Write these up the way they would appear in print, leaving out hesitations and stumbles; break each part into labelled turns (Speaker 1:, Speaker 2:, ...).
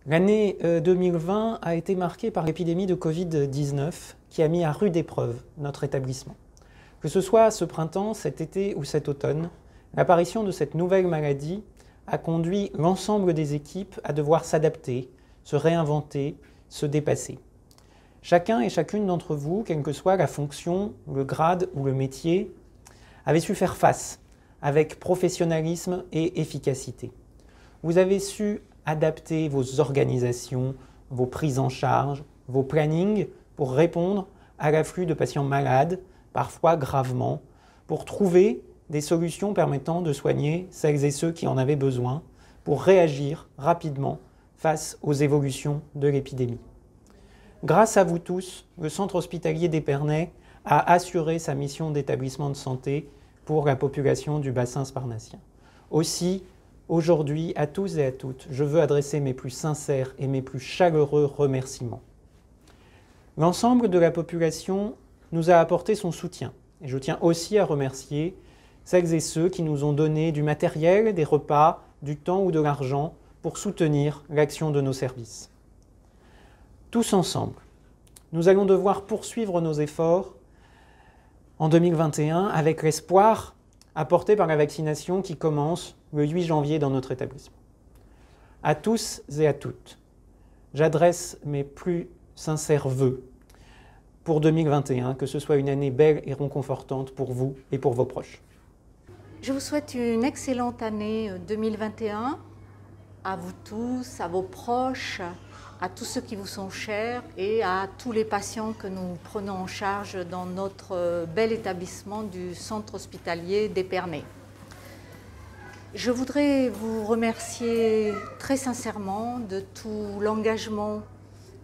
Speaker 1: L'année 2020 a été marquée par l'épidémie de Covid-19 qui a mis à rude épreuve notre établissement. Que ce soit ce printemps, cet été ou cet automne, l'apparition de cette nouvelle maladie a conduit l'ensemble des équipes à devoir s'adapter, se réinventer, se dépasser. Chacun et chacune d'entre vous, quelle que soit la fonction, le grade ou le métier, avait su faire face avec professionnalisme et efficacité. Vous avez su adapter vos organisations, vos prises en charge, vos plannings pour répondre à l'afflux de patients malades, parfois gravement, pour trouver des solutions permettant de soigner celles et ceux qui en avaient besoin, pour réagir rapidement face aux évolutions de l'épidémie. Grâce à vous tous, le Centre hospitalier d'Épernay a assuré sa mission d'établissement de santé pour la population du bassin sparnacien. Aussi, aujourd'hui, à tous et à toutes, je veux adresser mes plus sincères et mes plus chaleureux remerciements. L'ensemble de la population nous a apporté son soutien. Et je tiens aussi à remercier celles et ceux qui nous ont donné du matériel, des repas, du temps ou de l'argent pour soutenir l'action de nos services. Tous ensemble, nous allons devoir poursuivre nos efforts en 2021 avec l'espoir apporté par la vaccination qui commence le 8 janvier dans notre établissement. À tous et à toutes, j'adresse mes plus sincères vœux pour 2021, que ce soit une année belle et réconfortante pour vous et pour vos proches.
Speaker 2: Je vous souhaite une excellente année 2021 à vous tous, à vos proches, à tous ceux qui vous sont chers et à tous les patients que nous prenons en charge dans notre bel établissement du Centre hospitalier d'Épernay. Je voudrais vous remercier très sincèrement de tout l'engagement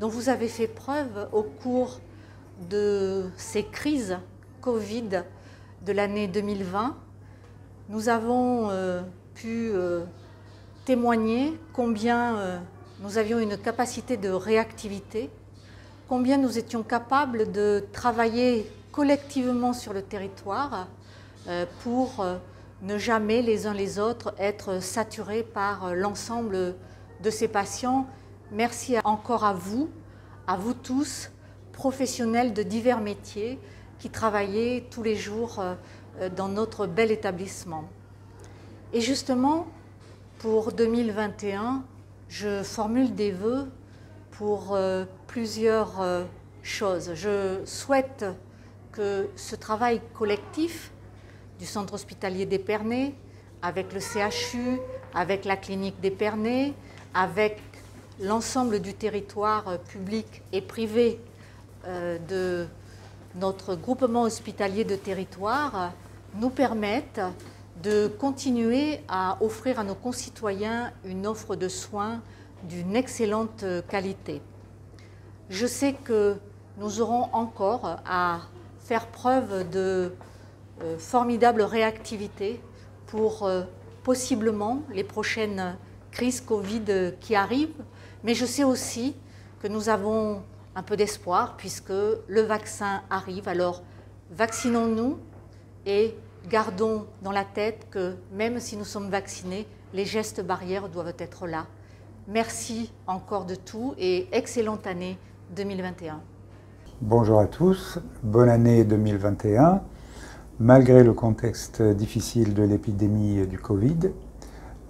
Speaker 2: dont vous avez fait preuve au cours de ces crises Covid de l'année 2020. Nous avons pu témoigner combien nous avions une capacité de réactivité, combien nous étions capables de travailler collectivement sur le territoire pour ne jamais les uns les autres être saturés par l'ensemble de ces patients. Merci encore à vous tous, professionnels de divers métiers qui travaillez tous les jours dans notre bel établissement. Et justement, pour 2021, je formule des vœux pour plusieurs choses. Je souhaite que ce travail collectif du Centre hospitalier d'Épernay, avec le CHU, avec la clinique d'Épernay, avec l'ensemble du territoire public et privé de notre groupement hospitalier de territoire, nous permette de continuer à offrir à nos concitoyens une offre de soins d'une excellente qualité. Je sais que nous aurons encore à faire preuve de formidable réactivité pour possiblement les prochaines crises Covid qui arrivent, mais je sais aussi que nous avons un peu d'espoir puisque le vaccin arrive. Alors vaccinons-nous et gardons dans la tête que même si nous sommes vaccinés, les gestes barrières doivent être là. Merci encore de tout et excellente année 2021.
Speaker 3: Bonjour à tous, bonne année 2021. Malgré le contexte difficile de l'épidémie du Covid,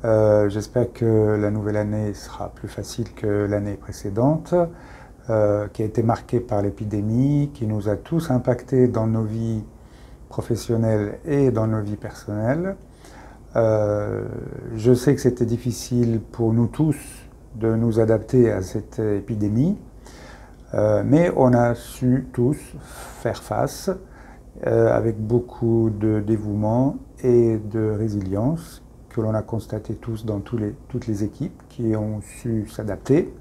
Speaker 3: j'espère que la nouvelle année sera plus facile que l'année précédente, qui a été marquée par l'épidémie, qui nous a tous impactés dans nos vies professionnelles et dans nos vies personnelles. Je sais que c'était difficile pour nous tous de nous adapter à cette épidémie, mais on a su tous faire face avec beaucoup de dévouement et de résilience que l'on a constaté tous dans toutes les équipes qui ont su s'adapter.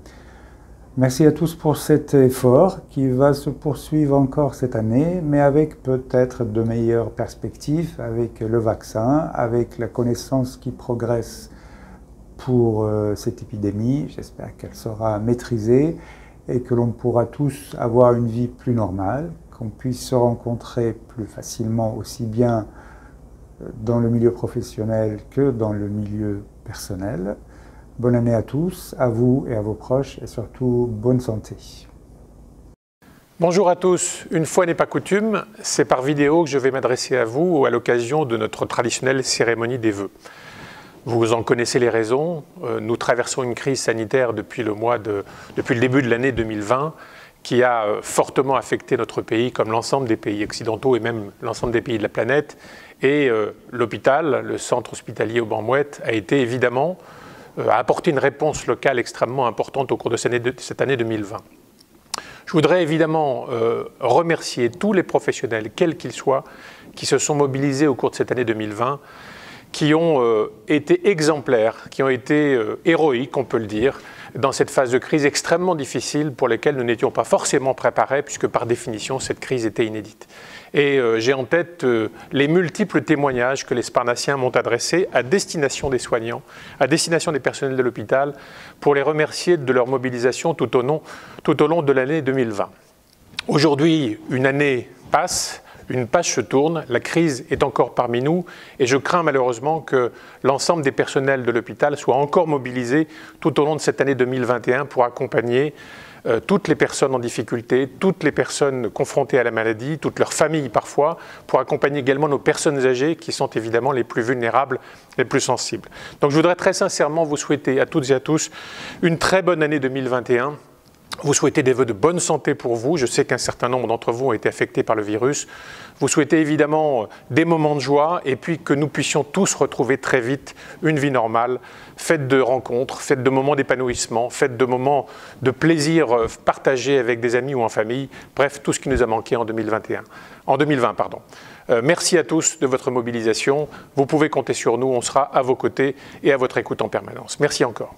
Speaker 3: Merci à tous pour cet effort qui va se poursuivre encore cette année, mais avec peut-être de meilleures perspectives, avec le vaccin, avec la connaissance qui progresse pour cette épidémie. J'espère qu'elle sera maîtrisée et que l'on pourra tous avoir une vie plus normale, qu'on puisse se rencontrer plus facilement aussi bien dans le milieu professionnel que dans le milieu personnel. Bonne année à tous, à vous et à vos proches, et surtout bonne santé.
Speaker 4: Bonjour à tous, une fois n'est pas coutume, c'est par vidéo que je vais m'adresser à vous à l'occasion de notre traditionnelle cérémonie des vœux. Vous en connaissez les raisons, nous traversons une crise sanitaire depuis le début de l'année 2020 qui a fortement affecté notre pays comme l'ensemble des pays occidentaux et même l'ensemble des pays de la planète. Et l'hôpital, le centre hospitalier au Banc-Mouët, a apporté une réponse locale extrêmement importante au cours de cette année 2020. Je voudrais évidemment remercier tous les professionnels, quels qu'ils soient, qui se sont mobilisés au cours de cette année 2020, qui ont été exemplaires, qui ont été héroïques, on peut le dire, dans cette phase de crise extrêmement difficile pour laquelle nous n'étions pas forcément préparés, puisque par définition, cette crise était inédite. Et j'ai en tête les multiples témoignages que les Sparnassiens m'ont adressés à destination des soignants, à destination des personnels de l'hôpital, pour les remercier de leur mobilisation tout au long de l'année 2020. Aujourd'hui, une année passe, une page se tourne, la crise est encore parmi nous et je crains malheureusement que l'ensemble des personnels de l'hôpital soient encore mobilisés tout au long de cette année 2021 pour accompagner toutes les personnes en difficulté, toutes les personnes confrontées à la maladie, toutes leurs familles parfois, pour accompagner également nos personnes âgées qui sont évidemment les plus vulnérables, les plus sensibles. Donc je voudrais très sincèrement vous souhaiter à toutes et à tous une très bonne année 2021. Vous souhaitez des vœux de bonne santé pour vous. Je sais qu'un certain nombre d'entre vous ont été affectés par le virus. Vous souhaitez évidemment des moments de joie et puis que nous puissions tous retrouver très vite une vie normale, faite de rencontres, faite de moments d'épanouissement, faite de moments de plaisir partagés avec des amis ou en famille. Bref, tout ce qui nous a manqué en 2020. Merci à tous de votre mobilisation. Vous pouvez compter sur nous. On sera à vos côtés et à votre écoute en permanence. Merci encore.